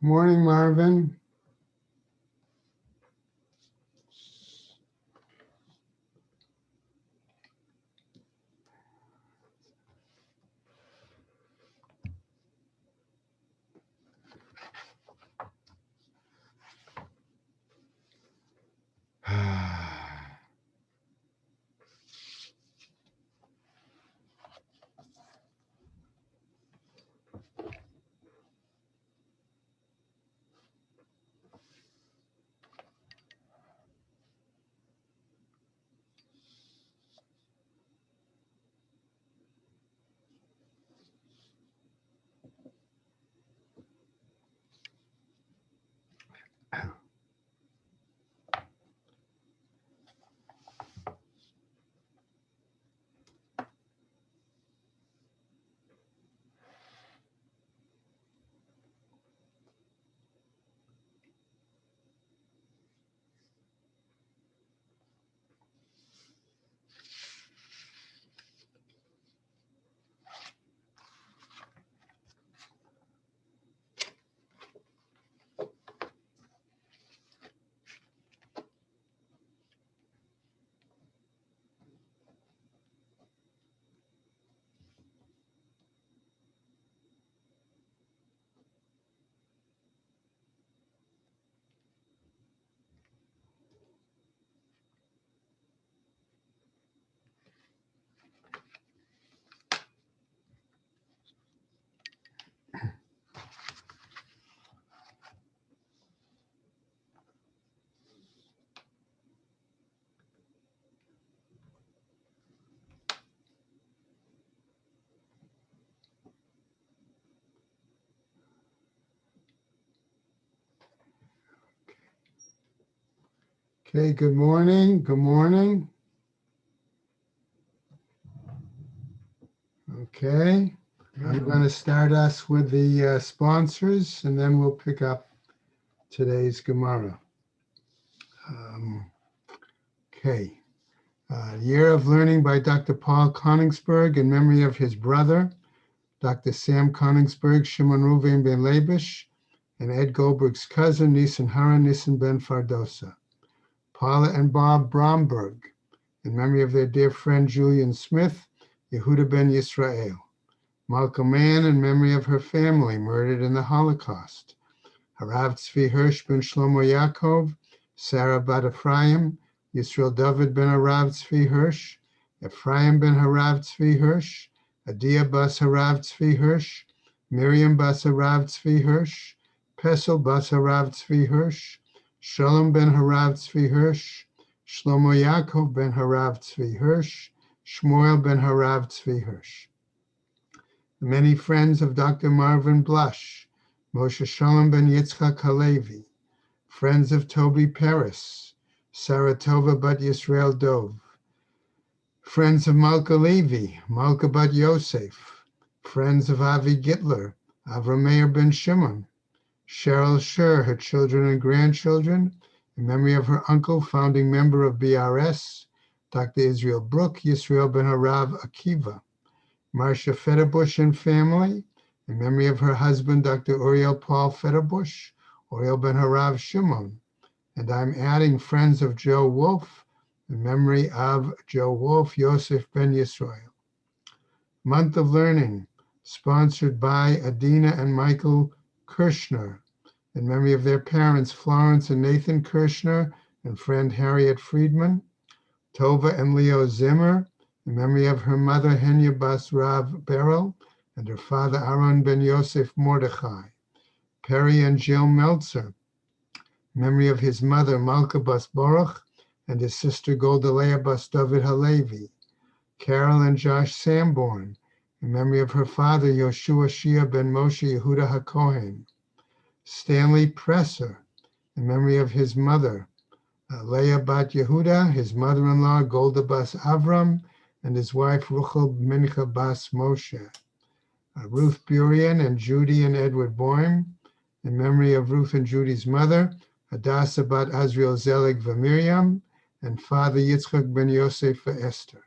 Morning, Marvin. Okay, good morning. Good morning. Okay, I'm going to start us with the sponsors, and then we'll pick up today's Gemara. Okay, Year of Learning by Dr. Paul Koningsberg in memory of his brother, Dr. Sam Koningsberg, Shimon Ruvain ben Labish, and Ed Goldberg's cousin, Nisan Hara Nisan ben Fardosa. Paula and Bob Bromberg, in memory of their dear friend Julian Smith, Yehuda ben Yisrael. Malcolm Mann, in memory of her family murdered in the Holocaust. Harav Tzvi Hirsch ben Shlomo Yaakov, Sarah bat Ephraim, Yisrael David ben Harav Tzvi Hirsch, Ephraim ben Harav Tzvi Hirsch, Adia bas Harav Tzvi Hirsch, Miriam bas Harav Tzvi Hirsch, Pesel bas Harav Tzvi Hirsch, Shalom ben Harav Tzvi Hirsch, Shlomo Yaakov ben Harav Tzvi Hirsch, Shmuel ben Harav Tzvi Hirsch. The many friends of Dr. Marvin Blush, Moshe Shalom ben Yitzchak Halevi, friends of Toby Paris, Sarah Tova bat Yisrael Dov, friends of Malka Levi, Malka bat Yosef, friends of Avi Gitler, Avram Meir ben Shimon, Cheryl Scher, her children and grandchildren, in memory of her uncle, founding member of BRS, Dr. Israel Brook, Yisrael ben Harav Akiva, Marcia Fetterbush and family, in memory of her husband, Dr. Uriel Paul Fetterbush, Uriel ben Harav Shimon, and I'm adding friends of Joe Wolf, in memory of Joe Wolf, Yosef ben Yisrael. Month of Learning, sponsored by Adina and Michael Kirshner, in memory of their parents, Florence and Nathan Kirshner, and friend Harriet Friedman. Tova and Leo Zimmer, in memory of her mother, Henya bas Rav Beryl, and her father, Aaron ben Yosef Mordechai. Perry and Jill Meltzer, in memory of his mother, Malka bas Baruch, and his sister, Goldalea bas David Halevi. Carol and Josh Sanborn, in memory of her father, Yoshua Shia ben Moshe Yehuda HaKohen. Stanley Presser, in memory of his mother, Leah bat Yehuda, his mother-in-law, Golda bas Avram, and his wife, Ruchel Mincha bas Moshe. Ruth Burian and Judy and Edward Boehm, in memory of Ruth and Judy's mother, Hadassah bat Azriel Zelig Miriam, and Father Yitzchak ben Yosef for Esther.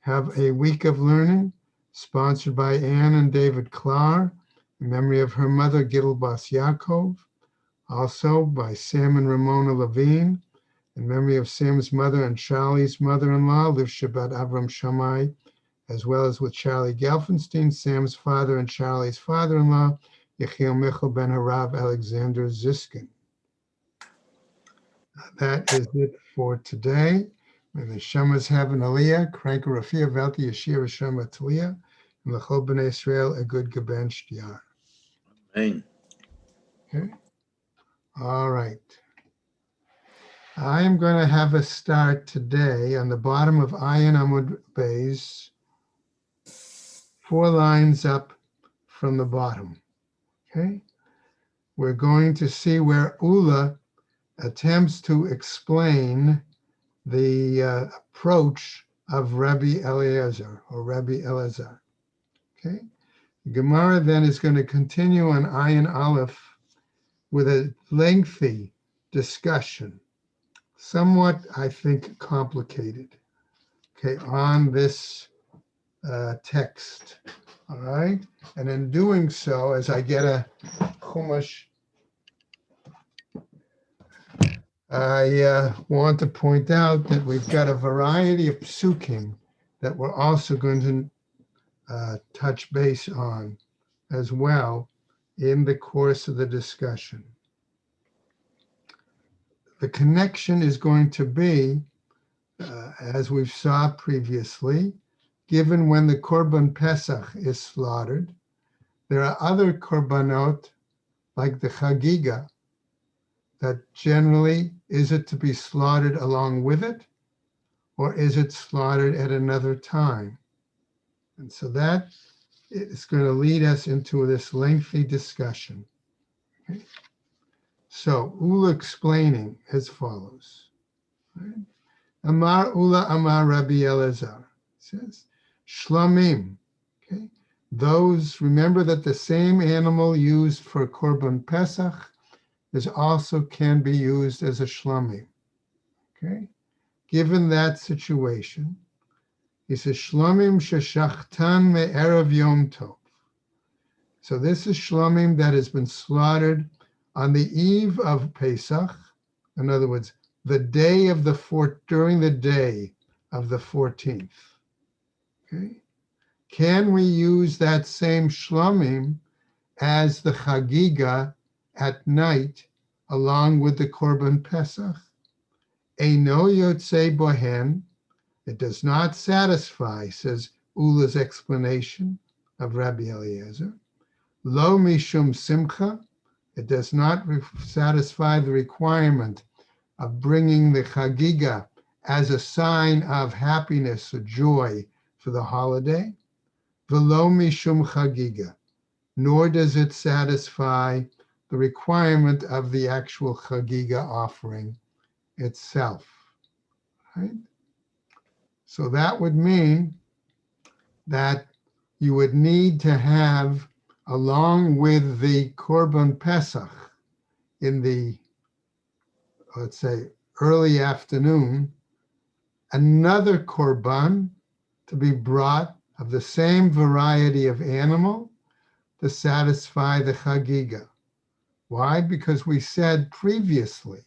Have a week of learning, sponsored by Ann and David Clark, in memory of her mother, Gidel Bas Yaakov, also by Sam and Ramona Levine, in memory of Sam's mother and Charlie's mother-in-law, Liv Shabbat Avram Shammai, as well as with Charlie Gelfenstein, Sam's father and Charlie's father-in-law, Yechiel Michel ben Harav Alexander Ziskin. That is it for today. May the Shemas have an Aliyah, Kranka Rafia Velti Yeshir Shema Taliyah, and L'chol B'nai Israel a good Geben Shtiyar. Amen. Okay. All right. I am going to have us start today on the bottom of Ayin Amud Beis, 4 lines up from the bottom. Okay. We're going to see where Ula attempts to explain the approach of Rabbi Eliezer or Rabbi Elazar. Okay. Gemara then is going to continue on Ayin Aleph with a lengthy discussion, somewhat, I think, complicated, okay, on this text. All right. And in doing so, as I get a Chumash, I want to point out that we've got a variety of psukim that we're also going to touch base on as well in the course of the discussion. The connection is going to be, as we saw previously, given when the Korban Pesach is slaughtered, there are other korbanot, like the Chagiga, that generally, is it to be slaughtered along with it, or is it slaughtered at another time? And so that is going to lead us into this lengthy discussion. Okay. So Ula explaining as follows. Right? Amar Ula Amar Rabbi Elazar says, Shlamim. Okay. Those, remember that the same animal used for Korban Pesach is also can be used as a shlamim. Okay. Given that situation, he says, Shlamim sheshachtan me'erev Yom Tov. So this is shlamim that has been slaughtered on the eve of Pesach. In other words, the day of during the day of the 14th. Okay. Can we use that same shlamim as the chagiga at night along with the Korban Pesach? Eino yotzei bohen. It does not satisfy, says Ula's explanation of Rabbi Eliezer. Lo mishum simcha. It does not satisfy the requirement of bringing the chagiga as a sign of happiness or joy for the holiday. Velo mishum chagiga. Nor does it satisfy the requirement of the actual chagiga offering itself. Right? So that would mean that you would need to have, along with the Korban Pesach in the, let's say, early afternoon, another Korban to be brought of the same variety of animal to satisfy the Chagiga. Why? Because we said previously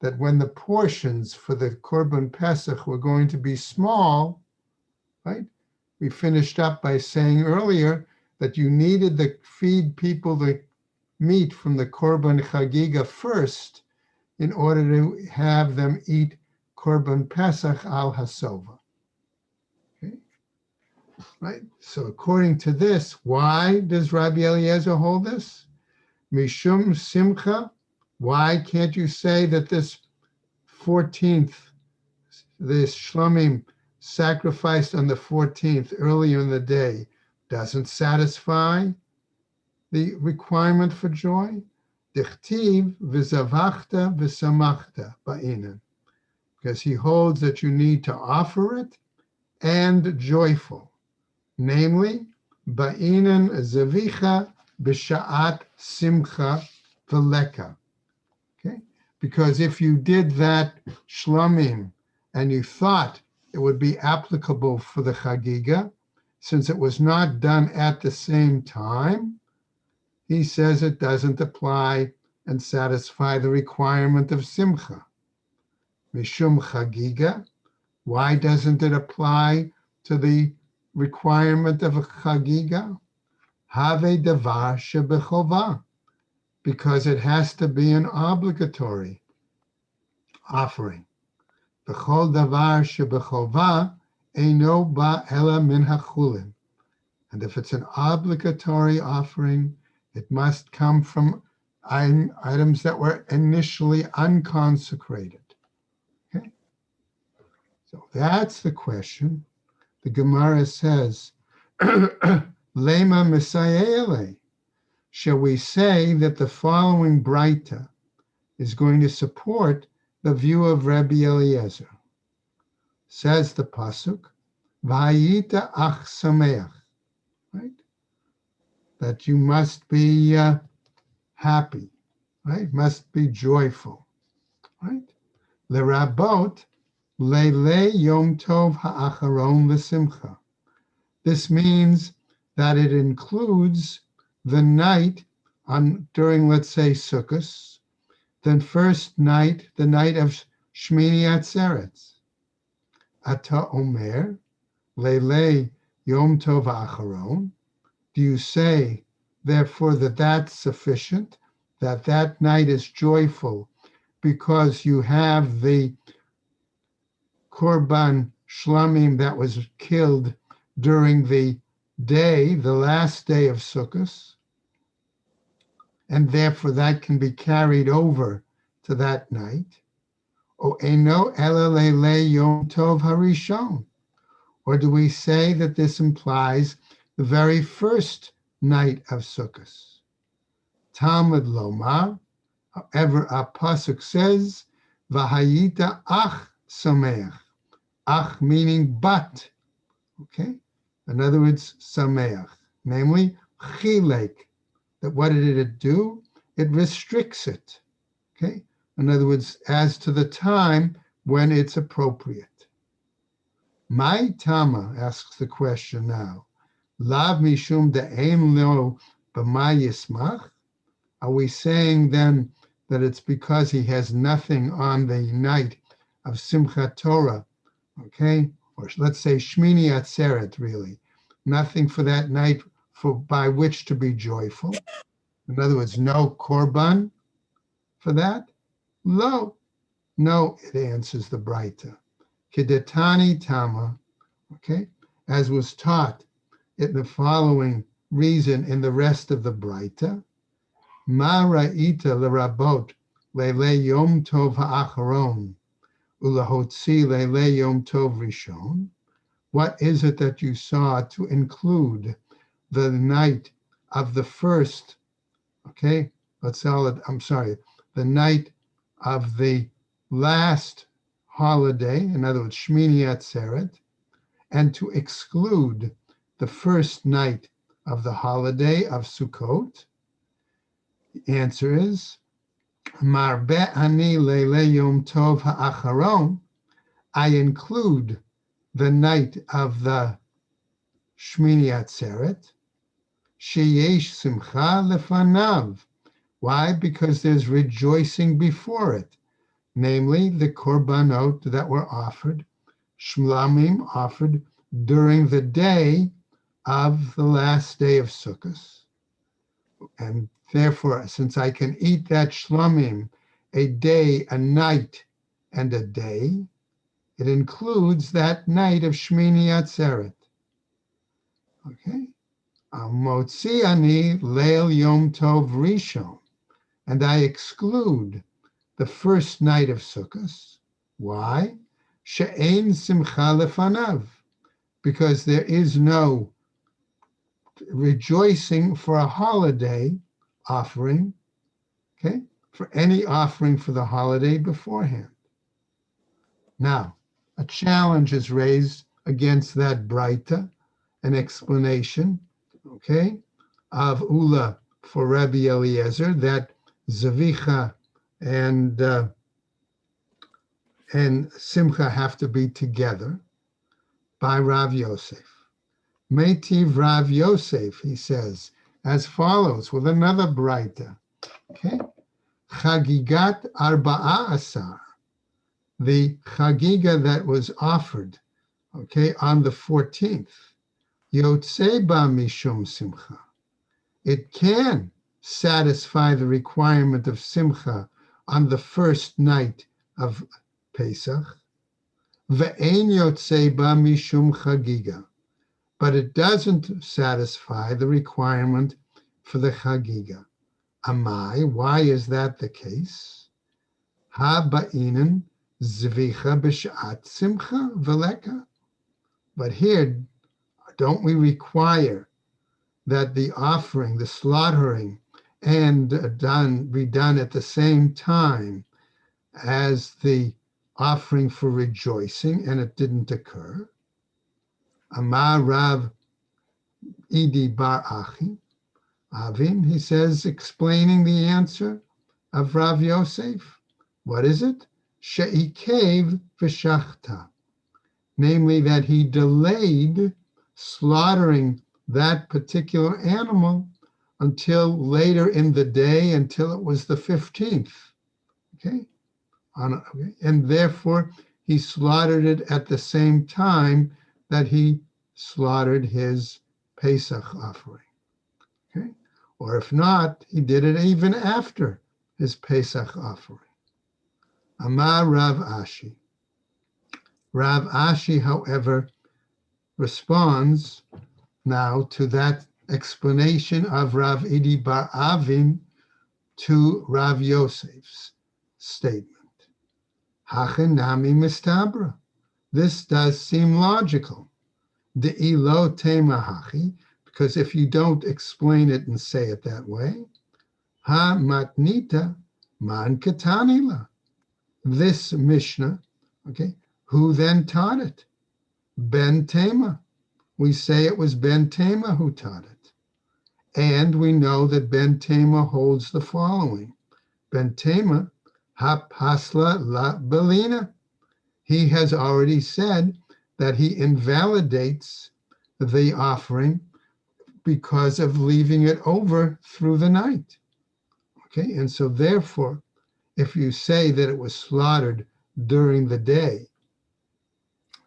that when the portions for the Korban Pesach were going to be small, right? We finished up by saying earlier that you needed to feed people the meat from the Korban Chagiga first in order to have them eat Korban Pesach al Hasova. Okay? Right? So according to this, why does Rabbi Eliezer hold this? Mishum Simcha. Why can't you say that this 14th, this Shlamim sacrificed on the 14th earlier in the day doesn't satisfy the requirement for joy? Dichtiv v'zavachta v'samachta ba'inan. Because he holds that you need to offer it and joyful. Namely, ba'inan zavicha b'sha'at simcha v'leka. Okay? Because if you did that shlamim and you thought it would be applicable for the chagiga, since it was not done at the same time, he says it doesn't apply and satisfy the requirement of simcha. Mishum chagiga, why doesn't it apply to the requirement of a chagiga? Have davar shebechovah, because it has to be an obligatory offering. B'chol davar shebechovah eino ba ela min hachulin. And if it's an obligatory offering, it must come from items that were initially unconsecrated. Okay? So that's the question. The Gemara says, Lema Messiah. Shall we say that the following Braita is going to support the view of Rabbi Eliezer? Says the Pasuk, Vayita ach sameach, right? That you must be happy, right? Must be joyful, right? Lerabot leile yom tov ha'acharon l'simcha. This means that it includes the night during, let's say, Sukkot, the first night, the night of Shmini Atzeres. Ata omer leile yom tov ha'acharon. Do you say, therefore, that that's sufficient, that that night is joyful because you have the korban shlamim that was killed during the day, the last day of Sukkot, and therefore that can be carried over to that night? O eno ela leile yom tov harishon. Or do we say that this implies the very first night of Sukkot? Talmud lomar, however, our pasuk says, "V'hayita ach sameach," ach meaning but. Okay, in other words, sameach, namely chilek. That what did it do? It restricts it. Okay, in other words, as to the time when it's appropriate. My Tama asks the question now. Lav mishum de'ein lo b'ma yismach? Are we saying then that it's because he has nothing on the night of Simchat Torah, okay? Or let's say Shmini Atzeret, really. Nothing for that night by which to be joyful. In other words, no korban for that? Lo. No, it answers the Braita. Kedetani Tama, okay, as was taught in the following reason in the rest of the Braita, Ma ra'ita lerabot leile yom tov ha'acharon ulahotzi leile yom tov rishon. What is it that you saw to include the night of the first, okay, the night of the last holiday, in other words, Shmini Atzeret, and to exclude the first night of the holiday of Sukkot? The answer is, Marbe ani leile yom tov ha'acharon, I include the night of the Shmini Atzeret, sheyesh simcha lefanav. Why? Because there's rejoicing before it, namely the korbanot that were offered, shlamim offered during the day of the last day of Sukkot. And therefore, since I can eat that shlamim a day, a night, and a day, it includes that night of Shmini Atzeret. Okay? Motzi ani leil yom tov rishon, and I exclude the first night of Sukkot. Why? She'ein simcha lefanav, because there is no rejoicing for a holiday offering, okay, for any offering for the holiday beforehand. Now, a challenge is raised against that Braita, an explanation, okay, of Ula for Rabbi Eliezer, that Zavicha and Simcha have to be together, by Rav Yosef. Meitiv Rav Yosef, he says, as follows with another braita. Okay, Chagigat Arba'a Asar, the chagiga that was offered, okay, on the 14th. Yotzei ba mishum simcha. It can satisfy the requirement of simcha on the first night of Pesach. Ve'ein yotzei ba mishum chagiga. But it doesn't satisfy the requirement for the chagiga. Amai, why is that the case? Ha ba'inen zvicha b'shat simcha veleka. But here, don't we require that the offering, the slaughtering, and be done at the same time as the offering for rejoicing, and it didn't occur? Amar Rav Idi Bar Achi, Avim, he says, explaining the answer of Rav Yosef. What is it? She'ikev v'shachta. Namely, that he delayed slaughtering that particular animal until later in the day, until it was the 15th. Okay? And therefore, he slaughtered it at the same time that he slaughtered his Pesach offering. Okay? Or if not, he did it even after his Pesach offering. Amar Rav Ashi. Rav Ashi, however, responds now to that explanation of Rav Idi Bar Avin to Rav Yosef's statement. Hachenami mistabra. This does seem logical. De'ilo tema hachi, because if you don't explain it and say it that way, ha matnita man katanila. This Mishnah, okay, who then taught it? Ben Tema. We say it was Ben Tema who taught it. And we know that Ben Tema holds the following. Ben Tema, ha pasla la belina. He has already said that he invalidates the offering because of leaving it over through the night. Okay, and so therefore, if you say that it was slaughtered during the day,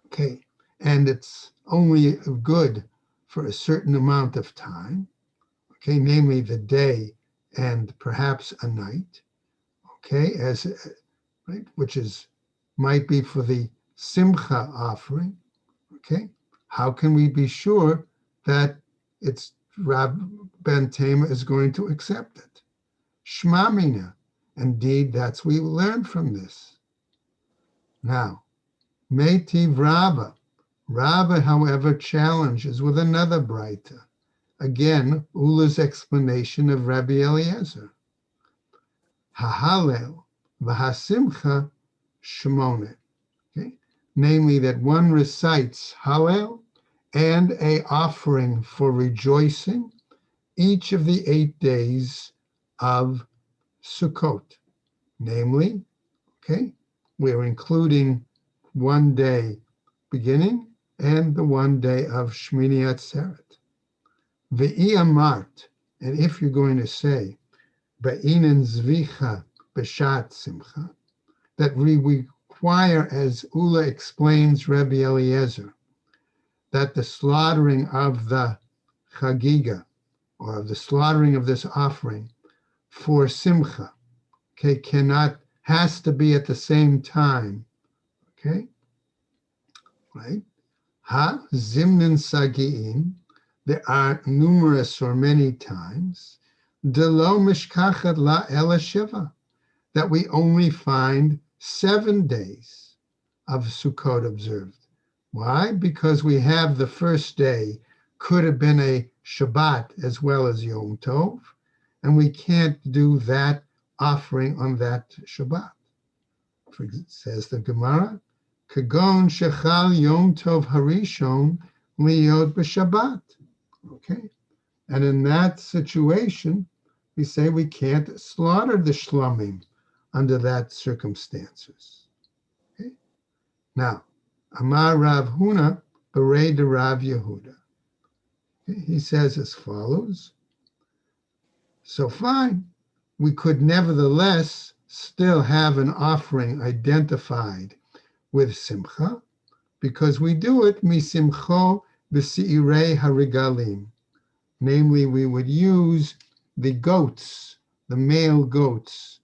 okay, and it's only good for a certain amount of time, okay, namely the day and perhaps a night, okay, right, which might be for the simcha offering, okay, how can we be sure that it's Rab Ben Tema is going to accept it? Shmamina. Indeed, that's what we learn from this. Now, Meitiv Rabba. Rabba, however, challenges with another braita. Again, Ula's explanation of Rabbi Eliezer. Hahalel v'hasimcha shmone. Okay? Namely, that one recites Hallel and a offering for rejoicing each of the 8 days of Sukkot. Namely, okay, we're including one day beginning and the one day of Shmini Atzeret. Ve'i amart, and if you're going to say, Ba'inen zvicha b'shat simcha, that we require, as Ula explains Rabbi Eliezer, that the slaughtering of the chagiga, or of the slaughtering of this offering for simcha, okay, has to be at the same time, okay, right? Ha zimnin sagi'in, there are numerous or many times, de lo mishkachat la ela shiva, that we only find 7 days of Sukkot observed. Why? Because we have the first day could have been a Shabbat as well as Yom Tov, and we can't do that offering on that Shabbat. Says the Gemara, Kagon shechal Yom Tov harishon liyot b'Shabbat. Okay, and in that situation, we say we can't slaughter the shlomim under that circumstances. Okay, now Amar Rav Huna berei de Rav Yehuda. Okay? He says as follows: So fine, we could nevertheless still have an offering identified with simcha, because we do it misimcho b'seirei harigalim. Namely, we would use the goats, the male goats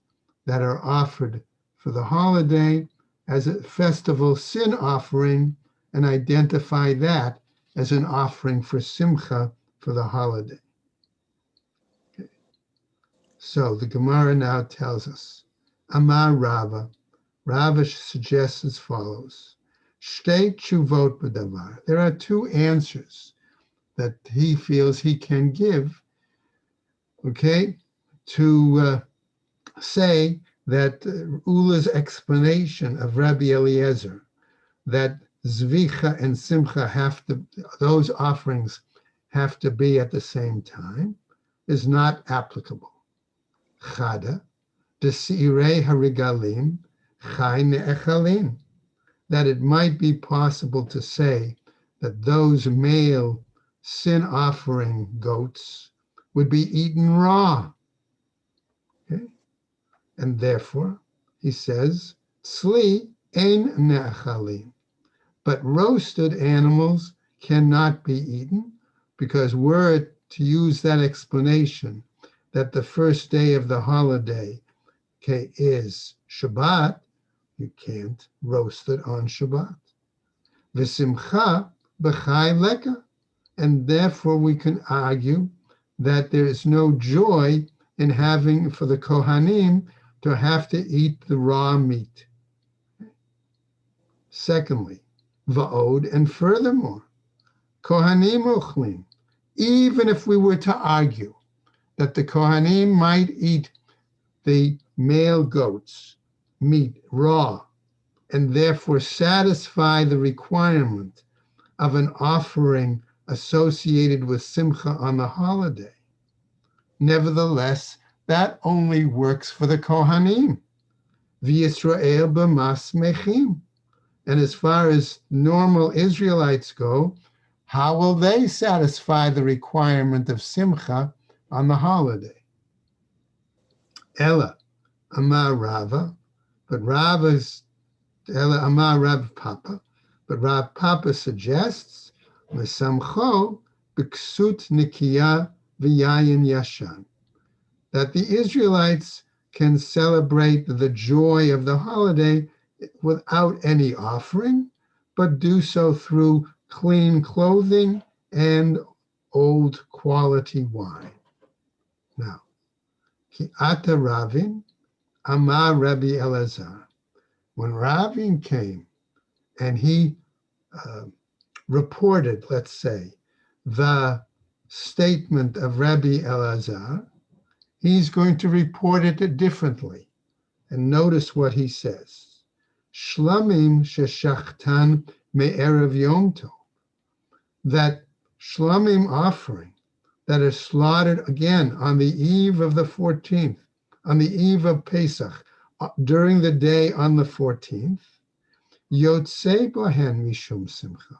that are offered for the holiday as a festival sin offering and identify that as an offering for simcha for the holiday. Okay. So the Gemara now tells us, Amar Rava, Rava suggests as follows, Shtei tshuvot b'davar. There are two answers that he feels he can give, okay, to say that Ula's explanation of Rabbi Eliezer, that Zvicha and Simcha those offerings have to be at the same time, is not applicable. Chada, Desirei Harigalim, Chai Ne'echalin, that it might be possible to say that those male sin offering goats would be eaten raw. Okay? And therefore, he says, Tzli ein ne'achalin. But roasted animals cannot be eaten, because were it to use that explanation that the first day of the holiday, okay, is Shabbat, you can't roast it on Shabbat. V'simcha b'chai leka. And therefore we can argue that there is no joy in having, for the Kohanim, to have to eat the raw meat. Secondly, va'od, and furthermore, Kohanim ochlin, even if we were to argue that the Kohanim might eat the male goats' meat raw, and therefore satisfy the requirement of an offering associated with Simcha on the holiday. Nevertheless, that only works for the Kohanim. V'Yisrael b'mas mechim. And as far as normal Israelites go, how will they satisfy the requirement of Simcha on the holiday? Ella, Amar Rava, but Rava's, Ella Amar Rav Papa, but Rav Papa suggests, Mesamcho b'ksut nikiya v'yayin yashan, that the Israelites can celebrate the joy of the holiday without any offering, but do so through clean clothing and old quality wine. Now, Ki ata Ravin, Amar Rabbi Elazar. When Ravin came and he reported, let's say, the statement of Rabbi Elazar, he's going to report it differently. And notice what he says. Shlamim sheshachtan me'erev Yom Tov. That shlamim offering that is slaughtered again on the eve of the 14th, on the eve of Pesach, during the day on the 14th, yotzei bohen mishum simcha.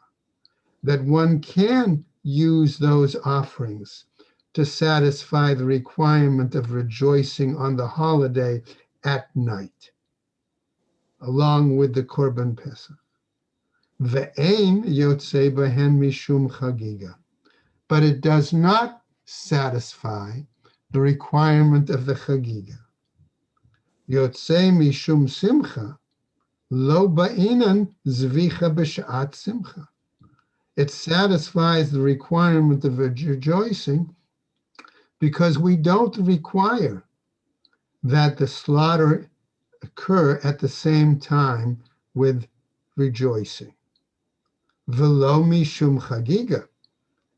That one can use those offerings to satisfy the requirement of rejoicing on the holiday at night, along with the Korban Pesach. Ve'ein yotzei behen mishum chagiga. But it does not satisfy the requirement of the chagiga. Yotzei mishum simcha, lo ba'inan zvicha b'sha'at simcha. It satisfies the requirement of rejoicing because we don't require that the slaughter occur at the same time with rejoicing. V'lo mishum chagiga,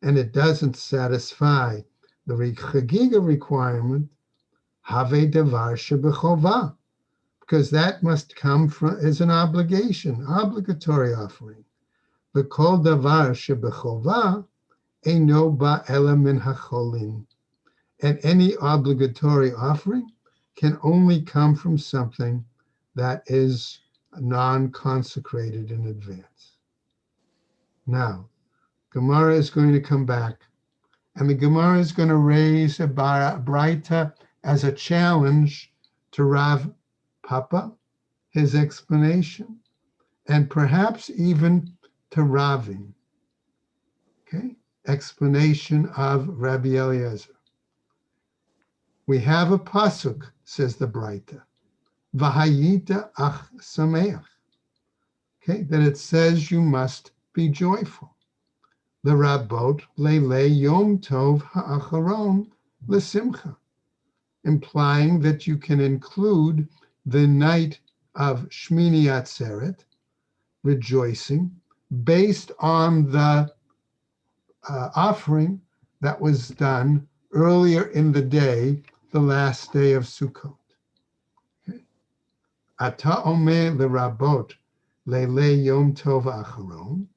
and it doesn't satisfy the chagiga requirement, have davar shebechovah, because that must come from as an obligation, obligatory offering. V'kol davar shebechovah eino ba ela min hacholin, and any obligatory offering can only come from something that is non-consecrated in advance. Now, Gemara is going to come back And the Gemara is going to raise a Braita as a challenge to Rav Papa, his explanation, and perhaps even to Ravin, okay, explanation of Rabbi Eliezer. We have a pasuk, says the Braita, V'hayita ach sameach, okay, that it says you must be joyful. The Rabbot leile Yom Tov ha'acharon l'simcha, implying that you can include the night of Shmini Atzeret, rejoicing, based on the offering that was done earlier in the day, the last day of Sukkot. Ata omer l'rabot leile Yom Tov ha'acharon.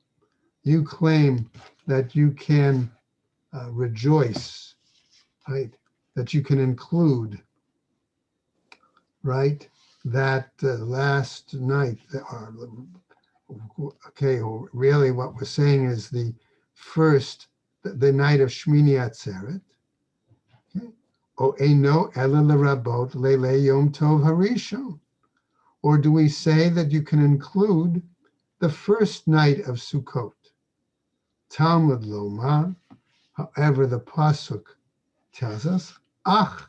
You claim that you can rejoice, right? That you can include, right? That last night, or really what we're saying is the night of Shmini Atzeret. O eino ela l'rabot leile Yom Tov harishon. Or do we say that you can include the first night of Sukkot? Talmud lomar. However, the pasuk tells us, ach,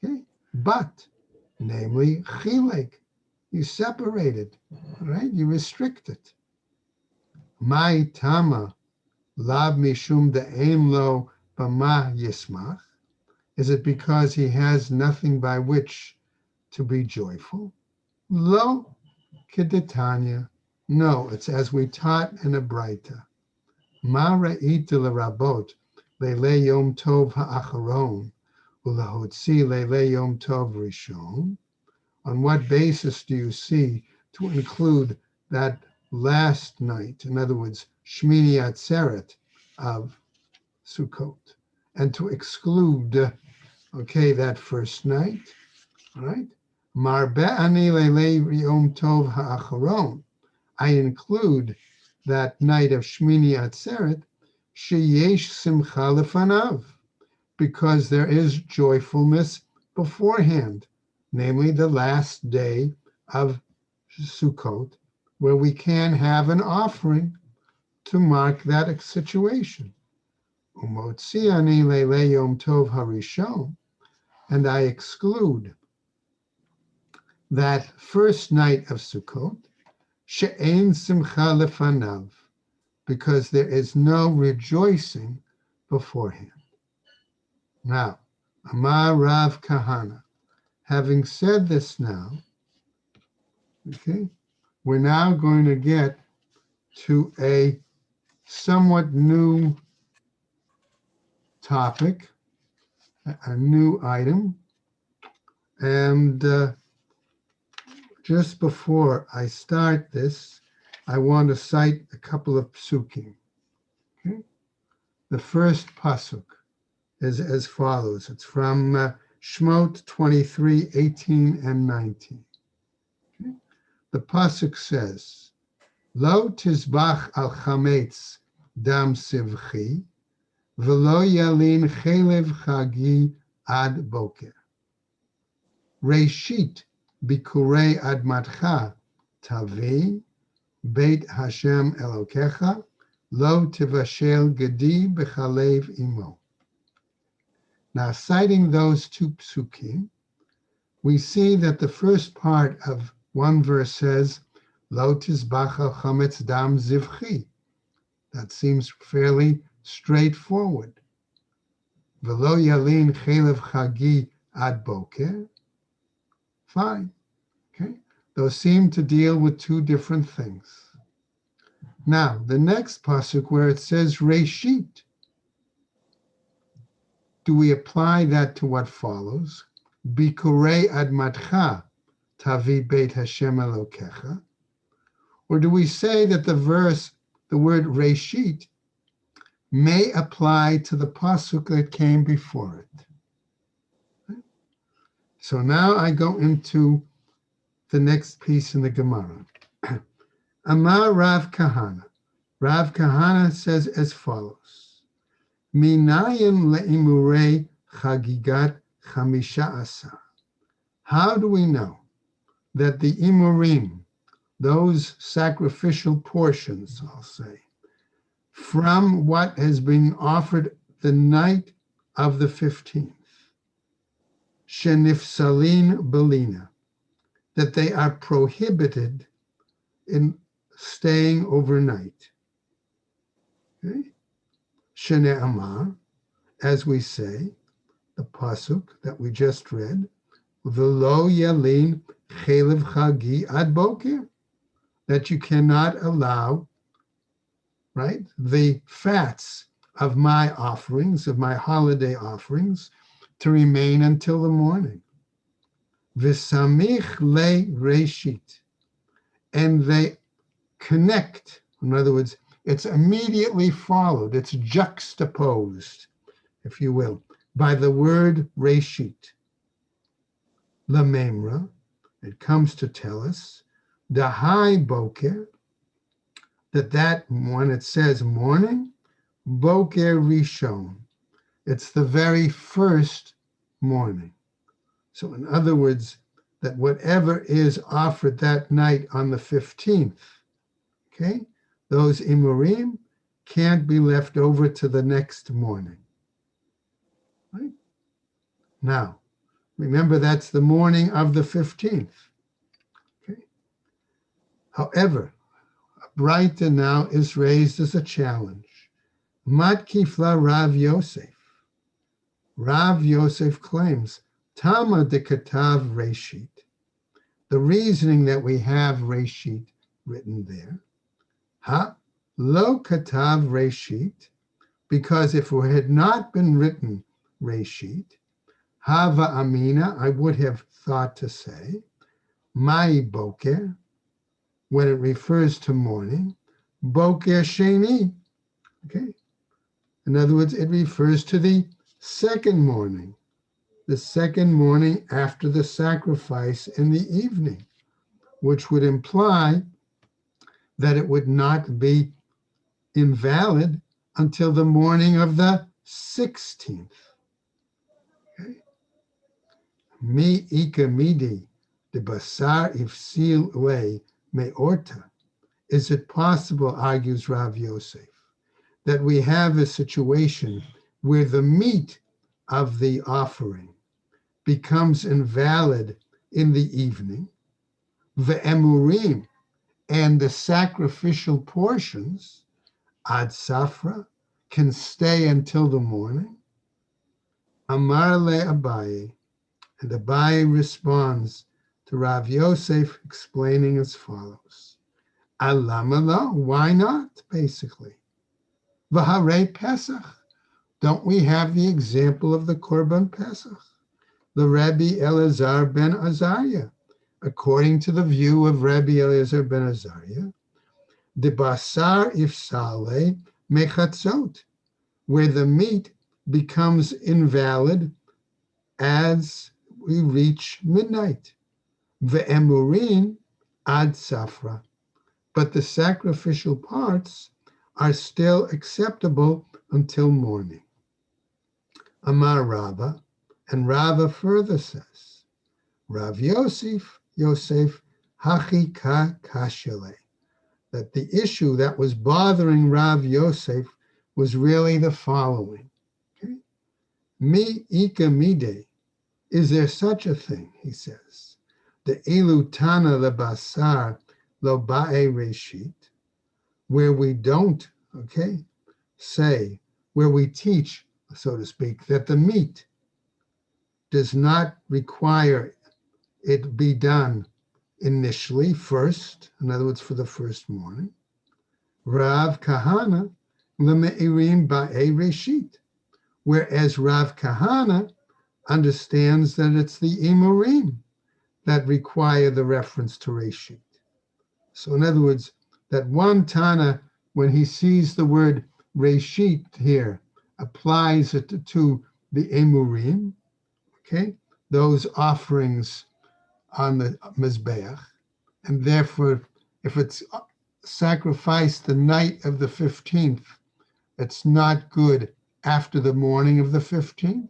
okay, but, namely, chilek, you separate it, right? You restrict it. Mai tama lab mishum de'ein lo b'ma yismach. Is it because he has nothing by which to be joyful? Lo kedetanya. No, it's as we taught in a Braita. Ma ra'ita l'rabot leile Yom Tov ha'acharon u'lahotzi leile Yom Tov rishon. On what basis do you see to include that last night, in other words, Shmini Atzeret of Sukkot, and to exclude, okay, that first night, all right? Marbe'ani leile Yom Tov ha'acharon. I include that night of Shmini Atzeret, sheyesh simcha lefanav, because there is joyfulness beforehand, namely the last day of Sukkot, where we can have an offering to mark that situation. Umotziani leile Yom Tov harishon, and I exclude that first night of Sukkot, she'ein simcha lefanav, because there is no rejoicing beforehand. Now, Amar Rav Kahana, having said this now, okay, we're now going to get to a somewhat new topic, a new item. And just before I start this, I want to cite a couple of psukim. Okay? The first pasuk is as follows. It's from Shmot 23, 18 and 19. Okay? The pasuk says, Lo tizbach al chametz dam sivchi, v'lo yalin chelev chagi ad boker. Reshit bikurei admatcha tavi, Beit Hashem Elokecha, lo tivashel gedi b'chalev imo. Now, citing those two psukim, we see that the first part of one verse says, lo tizbach al chametz dam zivchi. That seems fairly straightforward. V'lo yalin chelev chagi ad boker. Fine. Okay. Those seem to deal with two different things. Now, the next pasuk where it says Reshit, do we apply that to what follows? Bikurei admatcha tavi beit Hashem Elokecha? Or do we say that the word Reshit, may apply to the pasuk that came before it? So now I go into the next piece in the Gemara. Amar Rav Kahana. Rav Kahana says as follows. Minayin le'imurei chagigat chamisha asar. How do we know that the imurim, those sacrificial portions, I'll say, from what has been offered the night of the 15th, shenifsalin belina, that they are prohibited in staying overnight? Okay? Shene'amar, as we say, the pasuk that we just read, v'lo yalin chelev chagi ad boker, that you cannot allow, right, the fats of my offerings, of my holiday offerings, to remain until the morning. V'samich le reshit, and they connect. In other words, it's immediately followed, it's juxtaposed, if you will, by the word reshit. Lamemra, it comes to tell us, dahai boker, that when it says morning, boker rishon, it's the very first morning. So in other words, that whatever is offered that night on the 15th, okay, those imurim can't be left over to the next morning. Right? Now, remember that's the morning of the 15th. Okay. However, a Braita now is raised as a challenge. Mat kifla Rav Yosef. Rav Yosef claims, Tama de Katav Reshit. The reasoning that we have Reshit written there, Ha lo Katav Reshit, because if it had not been written Reshit, Hava Amina, I would have thought to say, Mai Boker, when it refers to morning, Boker Sheni. Okay. In other words, it refers to the second morning after the sacrifice in the evening, which would imply that it would not be invalid until the morning of the 16th. Okay. Mi ika midi de basar ifsil way meorta. Is it possible, argues Rav Yosef, that we have a situation where the meat of the offering becomes invalid in the evening, the emurim, and the sacrificial portions, ad safra, can stay until the morning? Amar le Abaye, and Abaye responds to Rav Yosef, explaining as follows. Alama lo, why not, basically? V'harei Pesach, don't we have the example of the Korban Pesach? The Rabbi Elazar ben Azariah, according to the view of Rabbi Elazar ben Azariah, the basar ifsale mechatzot, where the meat becomes invalid as we reach midnight. Ve'emurin ad safra, but the sacrificial parts are still acceptable until morning. Amar Rava, and Rava further says, Rav Yosef, hachi ka kashele, that the issue that was bothering Rav Yosef was really the following. Okay? Mi ika mide, is there such a thing, he says, the ilutana lebasar lo ba'e reshit, where we don't, okay, say, where we teach, so to speak, that the meat does not require it be done initially, first, in other words, for the first morning. Rav Kahana leme'irim ba'e reshit, whereas Rav Kahana understands that it's the imurim that require the reference to reshit. So in other words, that one Tana, when he sees the word reshit here, applies it to the emurim, okay, those offerings on the Mizbeach, and therefore, if it's sacrificed the night of the 15th, it's not good after the morning of the 15th.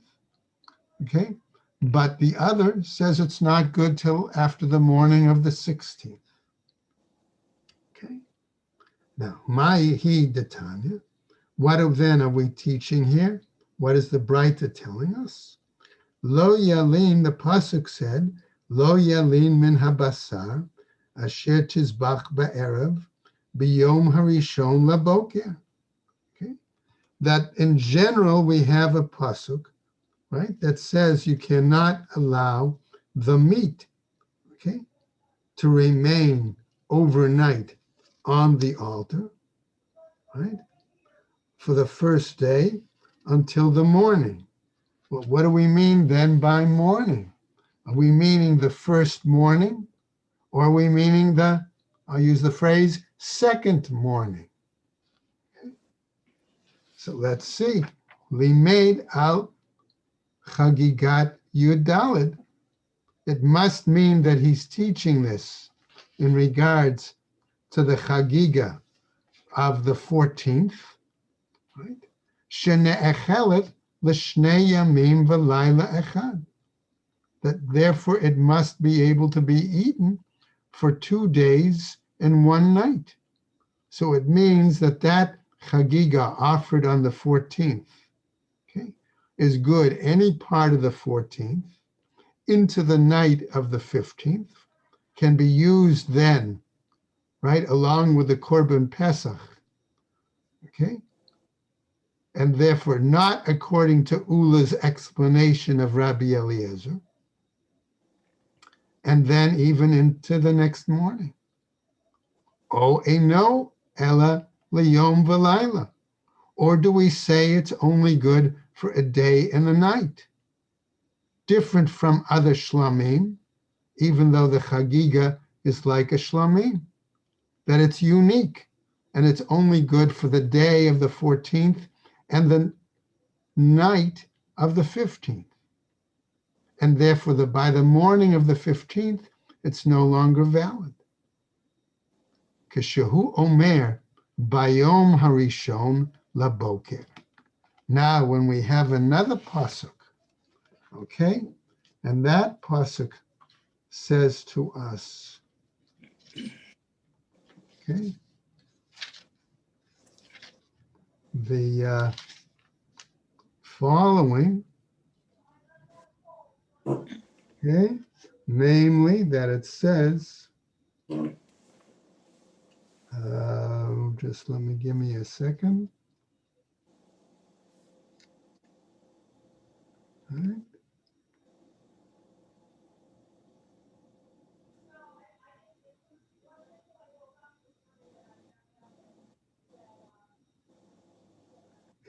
Okay, but the other says it's not good till after the morning of the 16th. Okay, now, Ma'ihi Detanya, what then are we teaching here? What is the Braita telling us? Lo yalin, the pasuk said, Lo yalin min habasar, asher tizbach ba'erev, biyom harishon laboker. Okay, that in general we have a pasuk, right, that says you cannot allow the meat, okay, to remain overnight on the altar, right, for the first day until the morning. Well, what do we mean then by morning? Are we meaning the first morning? Or are we meaning I'll use the phrase, second morning? Okay. So let's see. Limed al Chagigat Yudalid. It must mean that he's teaching this in regards to the Chagiga of the 14th, right? Shene'echelet l'shnei yamim v'layla echad. That therefore it must be able to be eaten for 2 days and 1 night. So it means that Chagiga offered on the 14th, okay, is good any part of the 14th into the night of the 15th, can be used then, right, along with the Korban Pesach, okay? And therefore not according to Ula's explanation of Rabbi Eliezer, and then even into the next morning. O eno ela liyom v'layla. Or do we say it's only good for a day and a night? Different from other shlamim, even though the Chagiga is like a shlamim, that it's unique and it's only good for the day of the 14th and the night of the 15th. And therefore, by the morning of the 15th, it's no longer valid. Keshehu omer bayom harishon laboker. Now, when we have another pasuk, okay, and that pasuk says to us, okay, the following, okay, namely that it says, just give me a second. All right.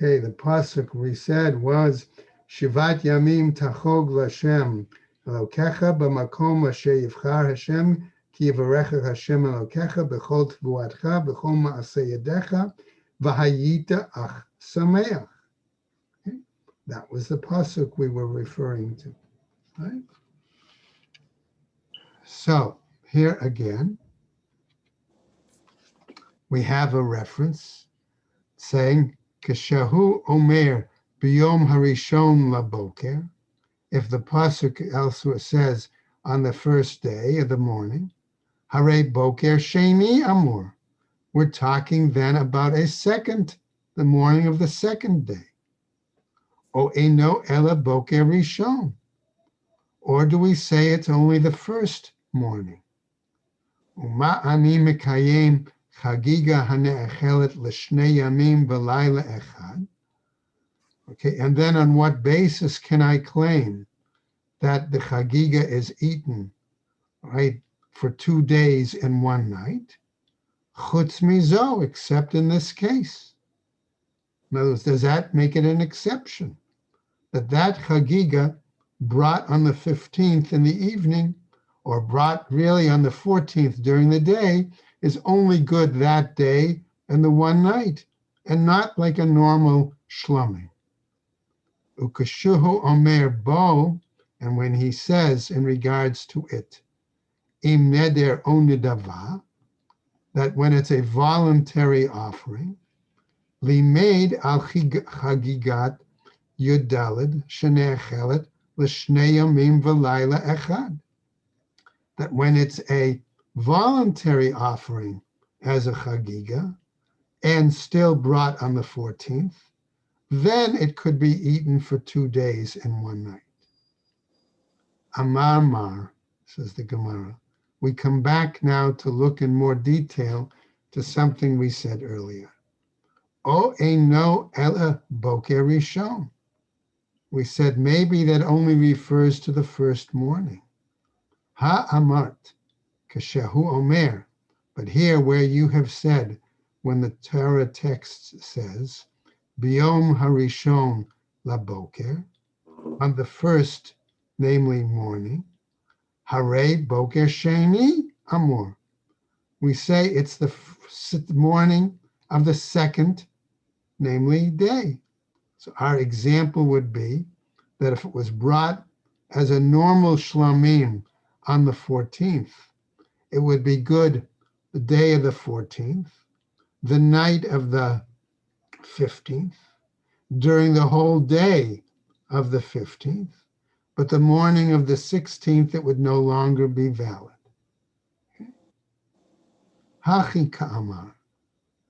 Okay, the pasuk we said was Shivat Yamim Tachog Lashem Elokecha B'Makom Asher Yivchar Hashem Ki Yivarecha Hashem Elokecha B'Chol Tvuatcha B'Chol Ma'aseh Yedecha V'Hayita Ach Sameach. Okay? That was the pasuk we were referring to, right? So here again, we have a reference saying Keshahu Omer B'Yom Harishon Laboker. If the pasuk elsewhere says on the first day of the morning, Hare Boker Sheni Amur, we're talking then about the morning of the second day. O Eno Ela Boker Rishon, or do we say it's only the first morning? Uma ani mekayem Chagiga hane'echelet l'shnei yamim v'layla echad. Okay, and then on what basis can I claim that the Chagiga is eaten, right, for 2 days and 1 night? Chutz mizo, except in this case. In other words, does that make it an exception? That Chagiga brought on the 15th in the evening, or brought really on the 14th during the day, is only good that day and the 1 night, and not like a normal shlamim. Ukashuhu omer bo, and when he says in regards to it, im neder onidava, that when it's a voluntary offering, Limed al chagigat yudalid shenechelet l'shnei yomim v'layla echad. That when it's a voluntary offering as a chagiga and still brought on the 14th, then it could be eaten for 2 days and 1 night. Amar Mar, says the Gemara. We come back now to look in more detail to something we said earlier. O eino ela boker rishon. We said maybe that only refers to the first morning. Ha amart, kashehu omer. But here where you have said, when the Torah text says, Biom harishon laboker, on the first, namely morning, hare boker sheni amor. We say it's the morning of the second, namely day. So our example would be that if it was brought as a normal shlamim on the 14th, it would be good the day of the 14th, the night of the 15th, during the whole day of the 15th, but the morning of the 16th, it would no longer be valid. Hachi ka'amar.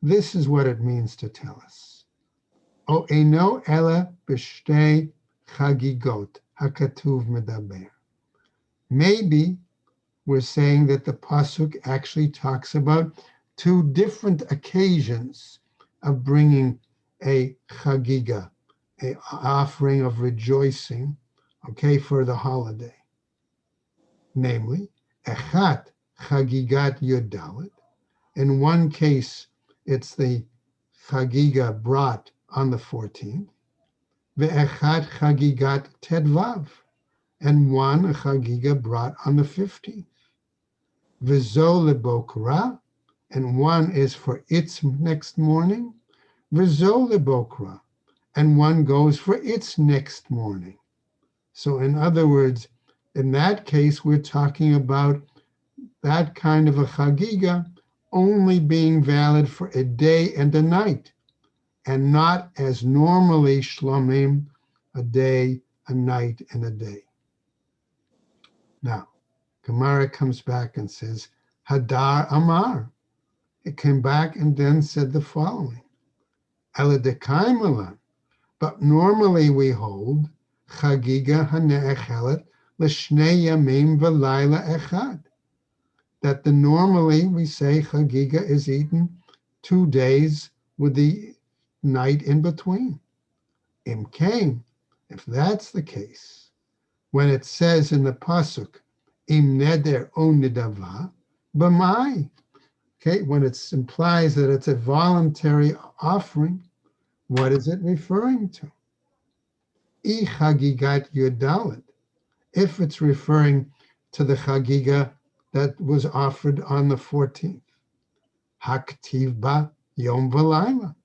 This is what it means to tell us. O eino ela b'shtei chagigot hakatuv medaber. Maybe we're saying that the pasuk actually talks about 2 different occasions of bringing a chagiga, an offering of rejoicing, okay, for the holiday. Namely, echat chagigat yodalit. In one case, it's the chagiga brought on the 14th, ve'echat chagigat tedvav, and one a chagiga brought on the 15th. V'zo lebokra, and one is for its next morning. V'zo lebokra, and one goes for its next morning. So in other words, in that case, we're talking about that kind of a chagiga only being valid for a day and a night, and not as normally shlomim, a day, a night, and a day. Now, Gemara comes back and says, Hadar Amar. It came back and then said the following, Eladekaimalan. But normally we hold Chagiga hane'echelet l'shnei yamim v'layla echad. That normally we say Chagiga is eaten 2 days with the night in between. Im if that's the case, when it says in the pasuk, Im neder o nidava, b'mai, okay, when it implies that it's a voluntary offering, what is it referring to? I chagigat yodalit, if it's referring to the chagiga that was offered on the 14th. Haktiv ba yom v'layla.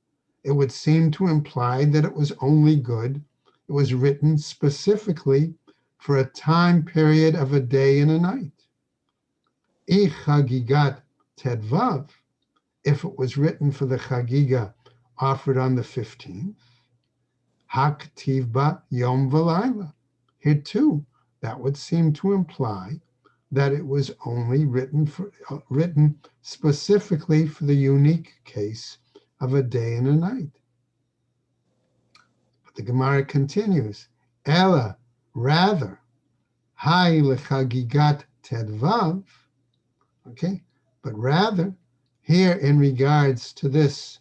It would seem to imply that it was only good, it was written specifically for a time period of a day and a night. I chagigat tedvav, if it was written for the chagiga offered on the 15th, haktiv ba yom v'layla. Here too, that would seem to imply that it was only written specifically for the unique case of a day and a night. But the Gemara continues, Ella, rather, hai lechagigat tedvav, okay, but rather, here in regards to this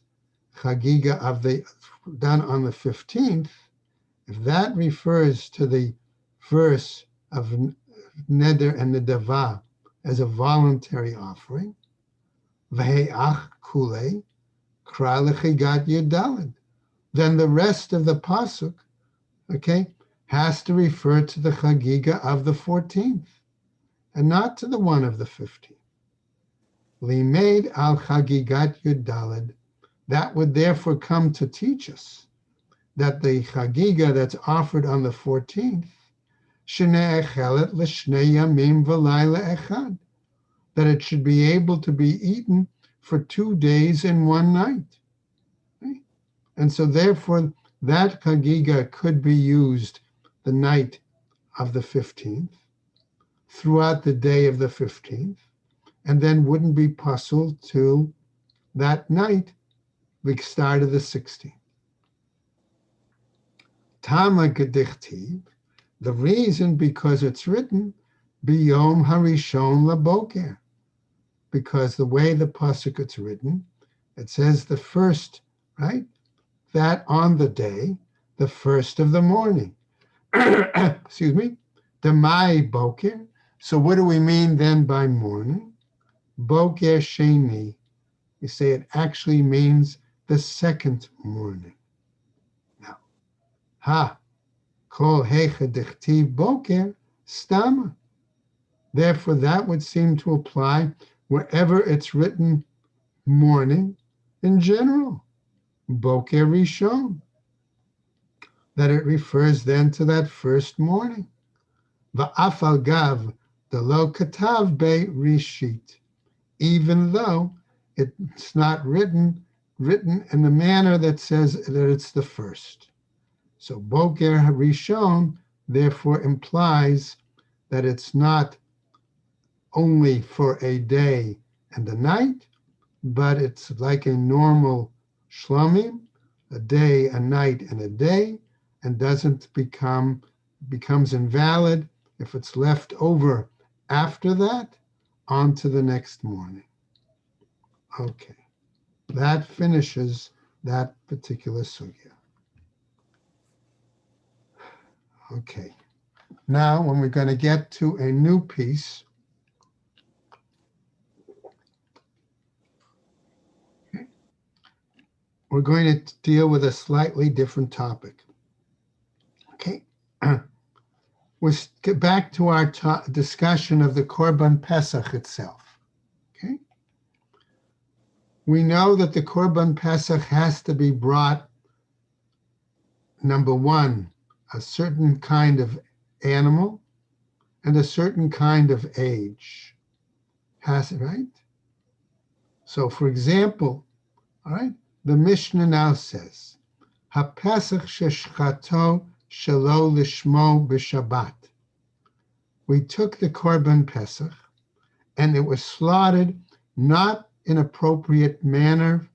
chagiga of the done on the 15th, if that refers to the verse of neder and nedava as a voluntary offering, v'he'ach kule kra lechagigat yudalid, then the rest of the pasuk, okay, has to refer to the chagiga of the 14th and not to the one of the 15th. Limed al chagigat yudalid, that would therefore come to teach us that the chagiga that's offered on the 14th, shene'echelet l'shnei yamim v'layla echad, that it should be able to be eaten for 2 days and 1 night. Okay? And so therefore, that chagiga could be used the night of the 15th, throughout the day of the 15th, and then wouldn't be pasul to that night, the start of the 16th. Tama gedichtiv, the reason because it's written, biyom harishon laboker, because the way the pasuk it's written, it says the first, right? That on the day, the first of the morning. Excuse me. Demai boker. So what do we mean then by morning? Boker sheni. You say it actually means the second morning. Now, kol hecha dichtiv boker stama. Therefore, that would seem to apply wherever it's written morning in general. Boker rishon. That it refers then to that first morning. Va'afal gav the lo katav be rishit. Even though it's not written in the manner that says that it's the first. So Boker Rishon therefore implies that it's not only for a day and a night, but it's like a normal shlomim, a day, a night, and a day, and becomes invalid if it's left over after that onto the next morning. Okay, that finishes that particular sugya. Okay, now when we're going to get to a new piece, we're going to deal with a slightly different topic. Okay, we'll get back to our discussion of the Korban Pesach itself. Okay, we know that the Korban Pesach has to be brought, number one, a certain kind of animal and a certain kind of age. Has it, right? So, for example, all right, the Mishnah now says, HaPesach sheshchato shelo lishmo b'Shabbat. We took the Korban Pesach and it was slaughtered not in appropriate manner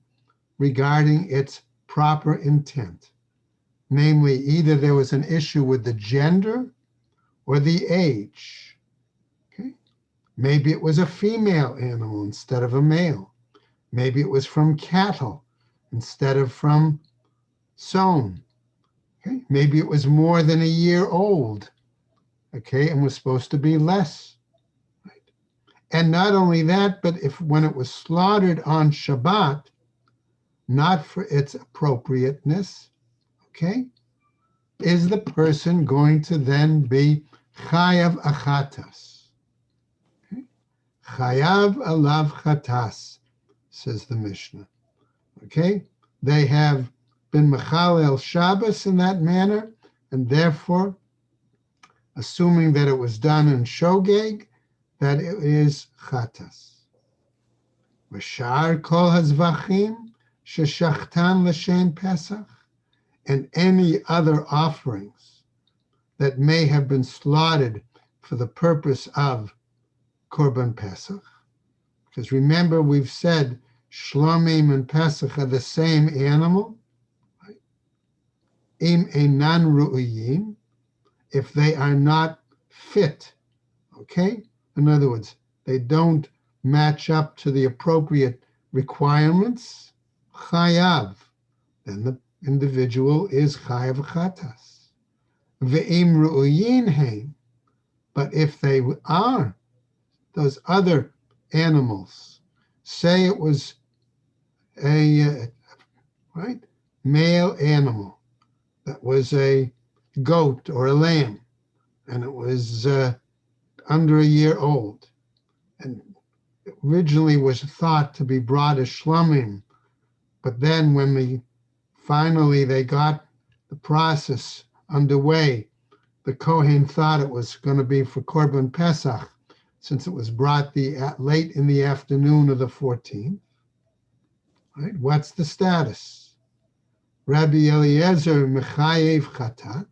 regarding its proper intent. Namely, either there was an issue with the gender or the age. Okay? Maybe it was a female animal instead of a male. Maybe it was from cattle instead of from sown. Okay? Maybe it was more than a year old, okay, and was supposed to be less. Right? And not only that, but when it was slaughtered on Shabbat, not for its appropriateness, okay, is the person going to then be chayav achatas? Okay? Chayav alav chatas, says the Mishnah. Okay, they have been mechalel Shabbos in that manner, and therefore, assuming that it was done in shogeg, that it is chatas. V'shar kol hazvachim sheshachtan l'shem Pesach, and any other offerings that may have been slaughtered for the purpose of Korban Pesach. Because remember, we've said Shlomim and Pesach are the same animal. Right? Im einan ru'uyim, if they are not fit, okay? In other words, they don't match up to the appropriate requirements, chayav, then the individual is chayav chatas. Ve'im ru'uyin heim, but if they are those other animals, say it was a male animal that was a goat or a lamb, and it was under a year old, and originally was thought to be brought as shlomim, but then when finally they got the process underway, the Kohen thought it was going to be for Korban Pesach, since it was brought late in the afternoon of the 14th. Right? What's the status? Rabbi Eliezer mechayev chatat.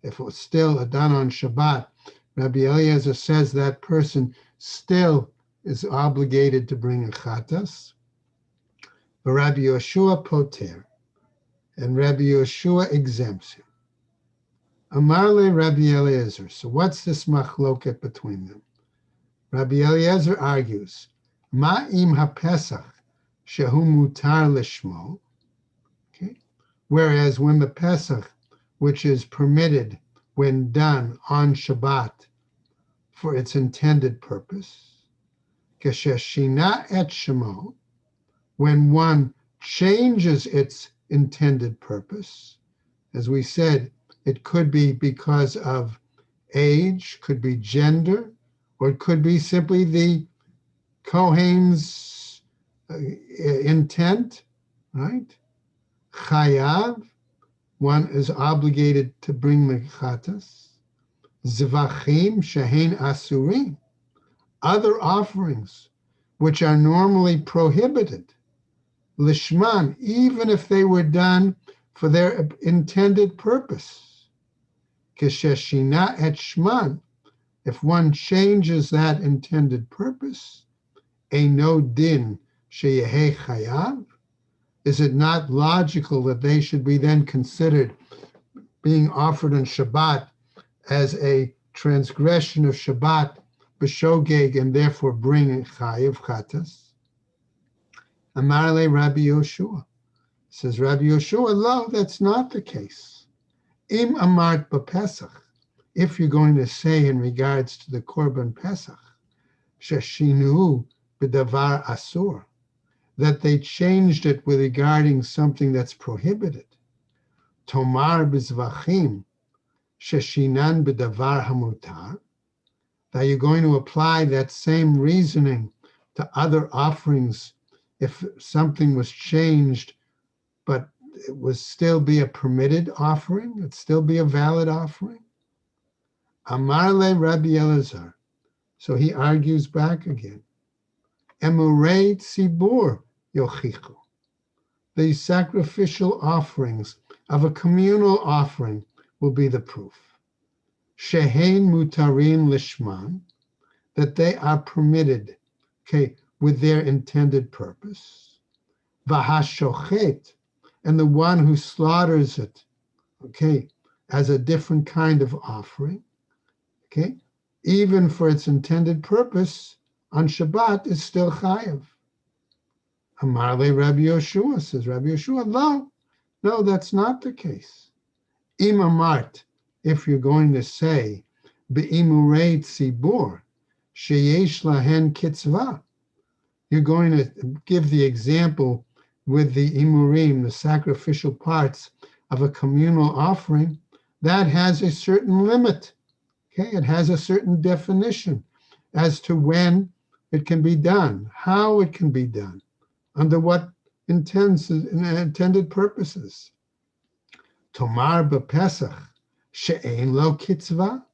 If it was still done on Shabbat, Rabbi Eliezer says that person still is obligated to bring a chatas. But Rabbi Yoshua poter, and Rabbi Yoshua exempts him. Amarle Rabbi Eliezer. So what's this machloket between them? Rabbi Eliezer argues, Ma'im haPesach shehu mutar lishmo. Okay. Whereas when the Pesach, which is permitted when done on Shabbat for its intended purpose, kesheshina et shemo, when one changes its intended purpose, as we said, it could be because of age, could be gender, or it could be simply the Kohen's intent, right? Chayav, one is obligated to bring the chatas. Zvachim shehein asurim, other offerings which are normally prohibited. Lishman, even if they were done for their intended purpose. Kesheshina et shman, if one changes that intended purpose, eino din sheyehe chayav, is it not logical that they should be then considered being offered on Shabbat as a transgression of Shabbat, b'shogeg, and therefore bring chayiv chatas? Amarle Rabbi Yoshua. Says Rabbi Yoshua, no, that's not the case. Im amart b'Pesach, if you're going to say in regards to the Korban Pesach, sheshinu b'davar asur, that they changed it with regarding something that's prohibited. Tomar b'zvachim sheshinan b'davar hamutar, that you're going to apply that same reasoning to other offerings if something was changed, but it would still be a permitted offering, it'd still be a valid offering. Amarle Rabbi Elazar. So he argues back again. Emurei tzibur yochichu. The sacrificial offerings of a communal offering will be the proof. Shehein mutarin lishman, that they are permitted, okay, with their intended purpose. Vahashochet, and the one who slaughters it, okay, as a different kind of offering, okay, even for its intended purpose on Shabbat is still chayav. Amarle Rabbi Yoshua, says Rabbi Yoshua, no, that's not the case. Imamart, if you're going to say, be'imurei tzibur, sheyesh lahen kitzvah, you're going to give the example with the imurim, the sacrificial parts of a communal offering, that has a certain limit. Okay, it has a certain definition as to when it can be done, how it can be done, under what intended purposes. Tomar b'Pesach she'ein lo kitzvah.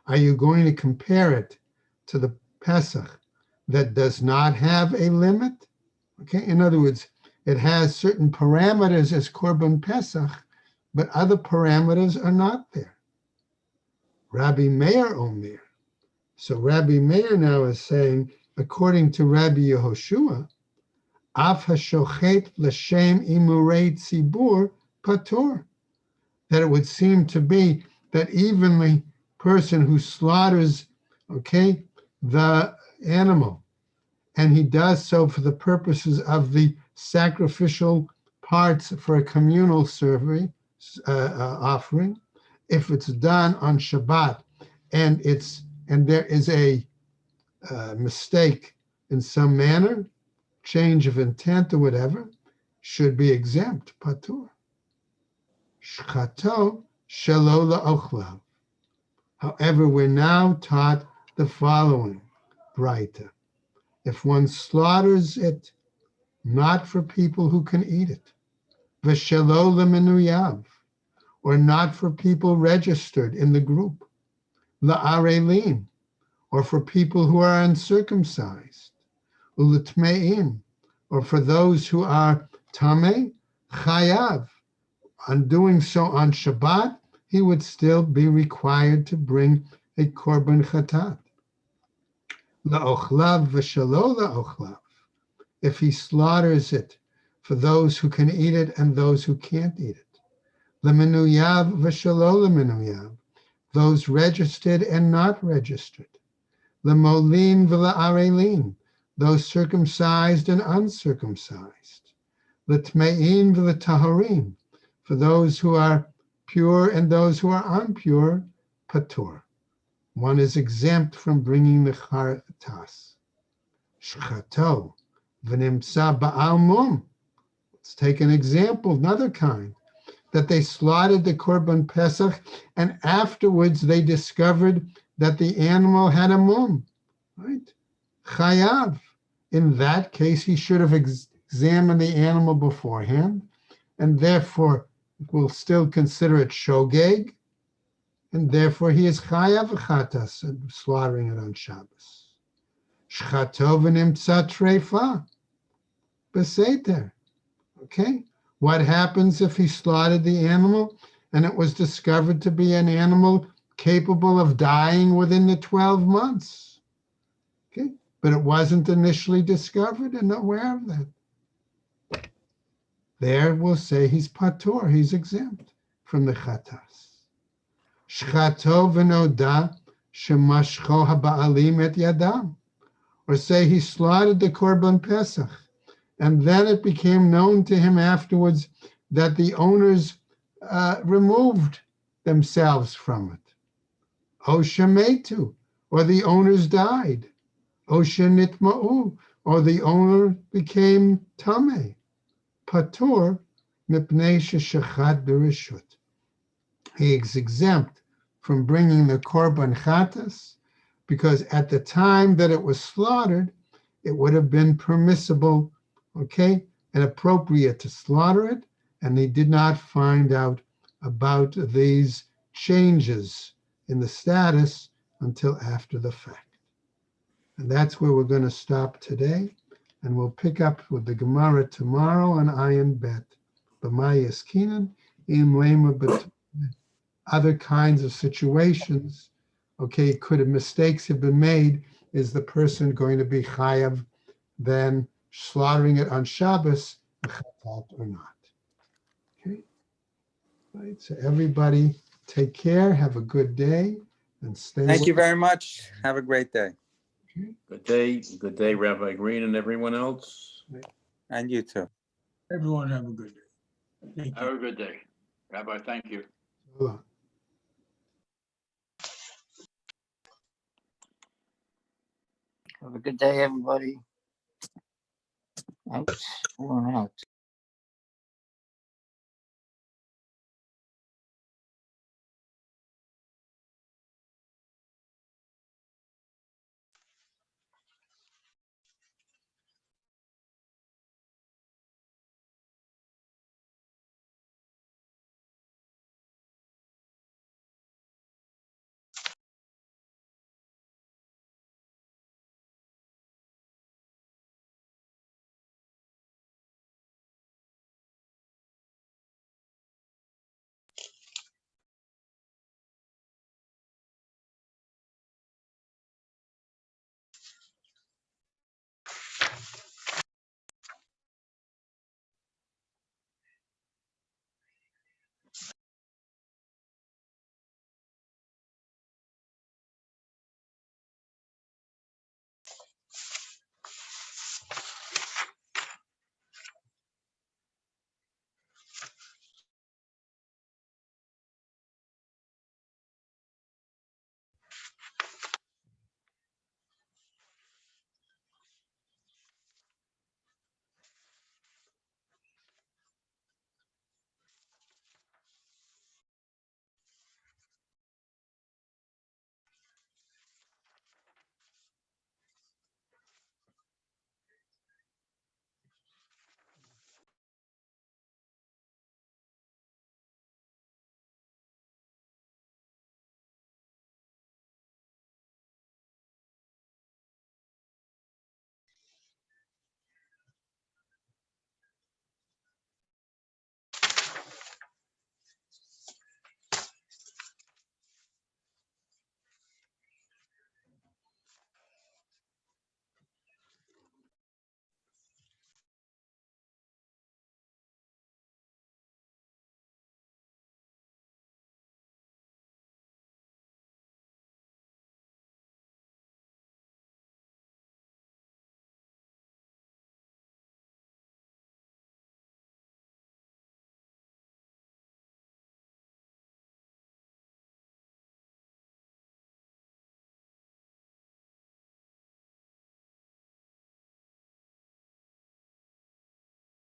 Are you going to compare it to the Pesach that does not have a limit? Okay, in other words, it has certain parameters as Korban Pesach, but other parameters are not there. Rabbi Meir Omer. So Rabbi Meir now is saying, according to Rabbi Yehoshua, Af hashochet l'shem imurei tzibur patur, that it would seem to be that even the person who slaughters, okay, the animal, and he does so for the purposes of the sacrificial parts for a communal offering, if it's done on Shabbat and there is a mistake in some manner, change of intent or whatever, should be exempt, patur. Shchato shelo la'ochlav. However, we're now taught the following braita. If one slaughters it, not for people who can eat it, v'shelo lemenuyav, or not for people registered in the group, la'arelim, or for people who are uncircumcised, u'letmeim, or for those who are tameh, chayav, on doing so on Shabbat, he would still be required to bring a korban chatat. La'ochlav v'shalo la'ochlav. If he slaughters it for those who can eat it and those who can't eat it. Lemenuyav v'shalo lemenuyav. Those registered and not registered. Lemolin v'la'arelin. Those circumcised and uncircumcised. L'tme'in v'l'taharim. For those who are pure and those who are impure, patur. One is exempt from bringing the chatas. Shchato v'nimtza ba'al mum. Let's take an example, another kind, that they slaughtered the korban pesach and afterwards they discovered that the animal had a mum, right? Chayav. In that case, he should have examined the animal beforehand, and therefore we'll still consider it shogeg, and therefore he is chayav chatas and slaughtering it on Shabbos. Shchato v'nimtza treifa b'seter. Okay, what happens if he slaughtered the animal and it was discovered to be an animal capable of dying within the 12 months? Okay, but it wasn't initially discovered and aware of that. There we'll say he's patur, he's exempt from the chatas. Shchato v'noda shemashcho haba'alim et yadam. Or say he slaughtered the korban pesach, and then it became known to him afterwards that the owners removed themselves from it. O shemetu, or the owners died. O shenitma'u, or the owner became tameh. Patur mipnei sheshachat bereshut. He is exempt from bringing the korban chatas, because at the time that it was slaughtered, it would have been permissible, okay, and appropriate to slaughter it, and he did not find out about these changes in the status until after the fact. And that's where we're going to stop today, and we'll pick up with the Gemara tomorrow on Ayin Bet. B'mayas kinan im lema bet. Other kinds of situations, okay, could have mistakes have been made? Is the person going to be chayav then slaughtering it on Shabbos, or not? Okay, right. So everybody, take care. Have a good day, and stay. Thank you very much. Have a great day. Okay. Good day, Rabbi Green and everyone else. And you too. Everyone have a good day. Thank you. Have a good day. Rabbi, thank you. So long. Have a good day, everybody. Out. Going out.